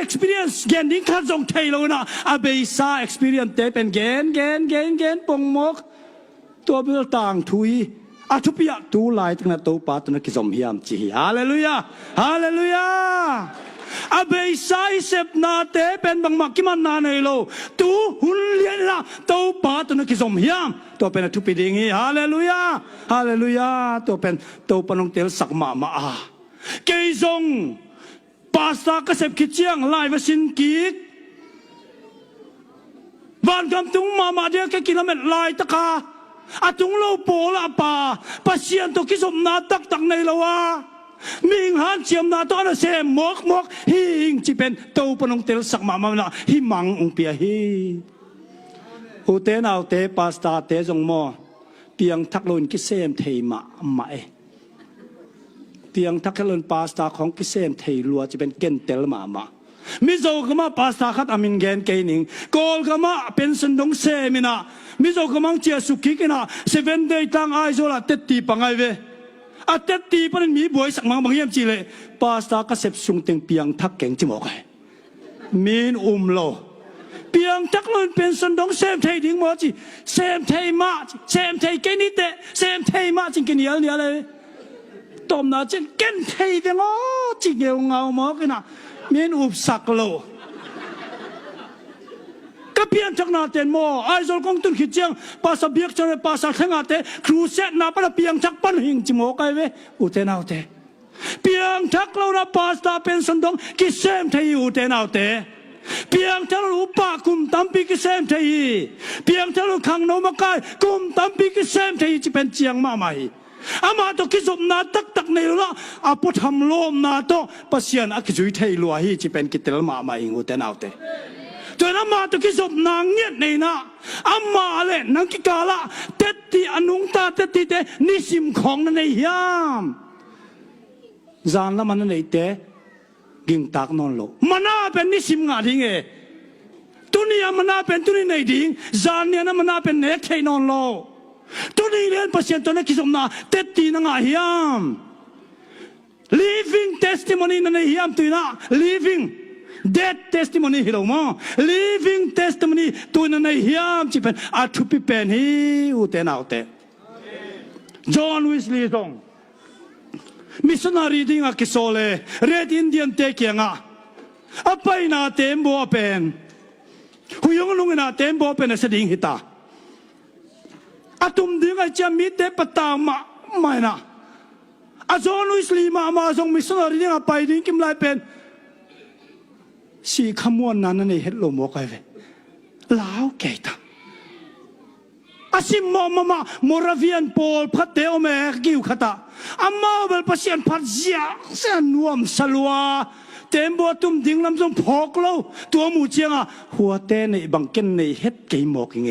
experience เกณฑ์ดิ้งขัดจงเทโลนะอาเบซ่า experience เตเป็นเกณฑ์ปงมกตัวเบลต่างทุยอาทุบยาตูลายตั้งแต่ตัวปาตุนักสมฮิมจีฮาเลลูยาฮาเลลูยาอาเบซ่าเสพนาเตเป็นบางมักกิมันนาในโลตูหุ่นเลียนละตัวปาตุนักสมฮิมตัวเป็นทุบปีดิ่งฮาเลลูยาฮาเลลูยาตัวเป็นตัวปนงเตลสักมาเกยซงปาสตากระเสพขิดเชียงลายวสินกีกวันคำตุงมาเดียกกิโลเมตรลายตะกาอาตุงโลโปละป่าปัสเซียนตัวกิสมนาตักในละวะมิงฮันเชียมนาตัวนั้นเสมมกฮิงจีเป็นตัวปนงเตลสักมานะฮิมังองเปียฮีอุเตนเอาเตปาสตาเตจงมอเปียงทักลุนกิเซมเทมาไม่เปียงทักลุนปาสตาของกิเซมเทลัวจะเป็นเกนเตลมามิโซกมาปาสตาคัดอามินเกนเกนิงกอลกมาเป็นสันดงเซมินามิโซกมังเจียสุกิกินะเซเว่นเดย์ตังไอโซลาเตตีปังไอเวอาเตตีปนันมีบวยสักมังบางเยี่ยมจีเลปาสตากระเสพสุงเต็งเปียงทักเก่งจิมอกไอมีนโลเปียงทักลุนเป็นสันดงเซมเทดิ้งมอจีเซมเทมาเซมเทเกนิเตเซมเทมาจิงกินเยอะเลยตอมนาจิงเกนเทเดงอจิเกลเงาหมอกินะมีนสักโลก็เพียงทักนาเตนโมไอโซลกงตุนขิดเจียงภาษาเบียกจนภาษาทั้งอาเตครูเซนาปะเปียงทักปันหิงจิโมกไอเวอุเตนเอาเตเปียงทักเรานาภาษาเป็นสันดงกิเซมเทยอุเตนเอาเตเปียงทักเราปากุมตัมปีกิเซมเทยเปียงทักเราขังโนมกายกุมตัมปีกิเซมเทยจะเป็นเจียงมาใหม่อามาตัวกิสมนาตักในละอาพุทำโลมนาโตปัสเซียนอักจุยเทยลัวฮีจะเป็นกิเตลมาใหม่อุเตนเอาเตตัวนั้นมาตัวกิสบนางเงียดในนะอามาเลยนังกิกาละเตติอนุงตาเตติเตนิสิมของนั่นเองยามจานละมันนั่นเองเตกิ่งตากนอนโลมันน่าเป็นนิสิมงาดิ่งตัวนี้มันน่าเป็นตัวนี้ในดิ่งจานเนี่ยนะมันน่าเป็นเนคเทนอนโลตัวนี้เรียนภาษาตัวนี้กิสบนาเตตินังยาม living testimony นั่นเองยามตัวน่ะ living dead testimony ฮิโรมา living testimony ตัวนั้นในยามที่เป็นอาทุปิเป็นฮิอุเตนเอาเตจอห์นวิสลีย์ตงมิสนารีดิ้งอากิโซเลเรดอินเดียนเตเกียงอาไปนาเตมบัวเป็นหุยงลุงนาเตมบัวเป็นเสดิงฮิตาอาตุมดิ้งอาจจะมีเตปตามาไม่นะอาจอห์นวิสลีย์มาส่งมิสนารีดิ้งอาไปดิ้งกิมไลเป็นสีขมวนนั้นในเฮดโลโมกไอเวลาวเกตังอาซิมมาโมราเวียนโปลพัดเตอเมกิวขตาอามาเบลพัศยันพัดเสียเสียนวมสลัวเต็มบัวตุ้มดิ่งลำทรงพอกโลตัวมูเจียงหัวเตในบังเกนในเฮดเกยมอกยังไง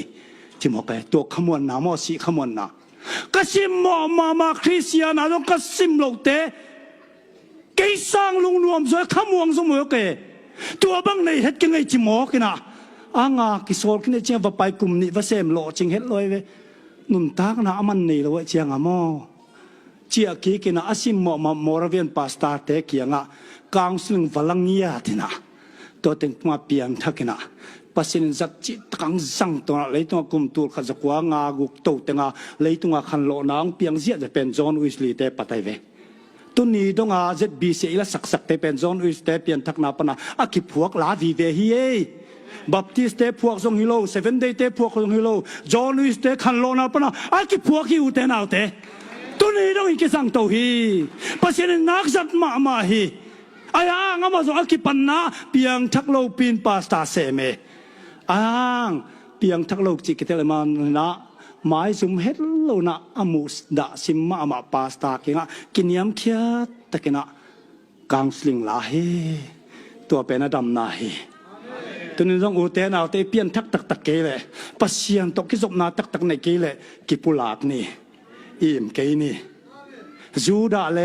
ที่มอกไอตัวขมวนนามอสีขมวนนาก็ซิมมาคริสเตียนาต้องก็ซิมโลเตเกยสร้างลุงนวมสวยขมวงสมอเกตัวบังในเฮ็ดกันไงจิโมกินะอ่างกิโซลกินเจียงว่าไปกลุ่มนี้ว่าเสมโลจิงเฮ็ดเลยเว้นุ่นตากนะมันนี่เลยเจียงอ่ะมอเจียกีกินะอาซิมมาโมราเวียนปาสตาเตเกียงอ่ะกางซึ่งฝรั่งเงียตินะตัวเต็งมาเปียงทักกินะปัสสินจักจิตกังสังตัวเลยตัวกลุ่มตัวขจักว่างากุกโตเต็งอ่ะเลยตัวขันโลนางเปียงเสียจะเป็นจอห์นวิสลีย์เตปะไตเวตัวนี้ต้องอาเจ็ดบีเสียละสักเตเป็นจอห์นวิสเตเปียนทักนาปนะอากิพวกลาวีเวฮีเอบัพติสเตพวกทรงฮิโลเซเว่นเดย์เตพวกทรงฮิโลจอห์นวิสเตคันโลนาปนะอากิพวกฮิวเตนเอาเตตัวนี้ต้องอีกสังโตฮีปัจจุบันนักสัตว์มาฮีอายางอามาส่งอากิปันนาเปียงทักโลปีนปาสตาเซเมอางเปียงทักโลจิกเตลมันนะหมายสุมเฮดโลนะอามุสดาซิมมาปาสตาเกงะกินยามเคียตะกินะกังสลิงลาเฮตัวเป็นอดัมนาเฮตัวนี้ต้องอุเทนเอาเตเปียนทักตักเกเลยปัสเซียนตกกิศนาตักในเกเลยกิปุลาดนี่อิมเกนี่จูดาเล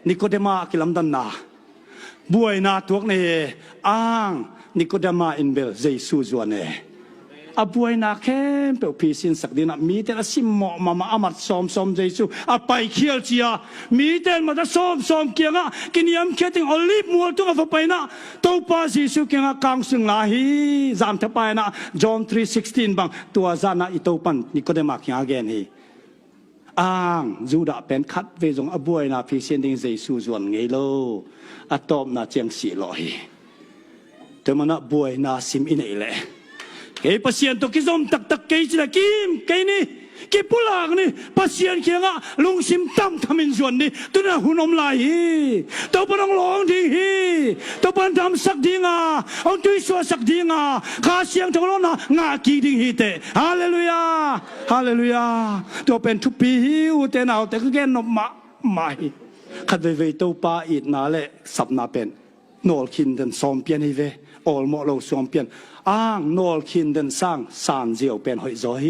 นิโคเดมากิลัมดันนาบวยนาตัวนี้อ้างนิโคเดมาอินเบลเจซูจวนเน บวยนาเข้มเปล่าพิสินสักดินะมีแต่ละสิหมอมาอามัดซ้อมเจสุไปเขียลเจียมีแต่มาจะซ้อมเกียงอ่ะกินยำเขียติงอลิฟมัวตัวกับไปนะตัวป้าสิสุเกียงอ่ะกางสึงลาฮีจามเทไปนะจอห์น 3:16 บางตัวจานะอิโตปันนิโคเดมาคิงอาเกนฮีจูดาเป็นคัดเวจงอบวยนาพิเศษดิ้งเจสุส่วนไงโลอะตอมนาเจียงสีลอยแต่มันบวยนาซิมอินเอเล่เกี่ยพัศยันตุกิซอมตักเกี่ยจิละกิมเกี่ยนี่เกี่ยปุลากนี่พัศยันเกี่ยงะลุงซิมตั้มทำอินส่วนนี่ตัวน่ะหุ่นอมลายตัวปนังร้องดิ้งตัวปนทำสักดิ้งเอาตุยสัวสักดิ้งข้าเสียงทั้งร้อนงากีดิ้งเตฮาเลลูยาฮาเลลูยาตัวเป็นทุปีหิวเตนเอาแต่ก็แค่นมมาไม่ขัดเวตัวป้าอิดนาเล่สับนาเป็นนอลคินเดนซ้อมเปียนให้เวออลโมโลซ้อมเปียนนอลคินเดนสร้างสารเจียวเป็นหอยจอย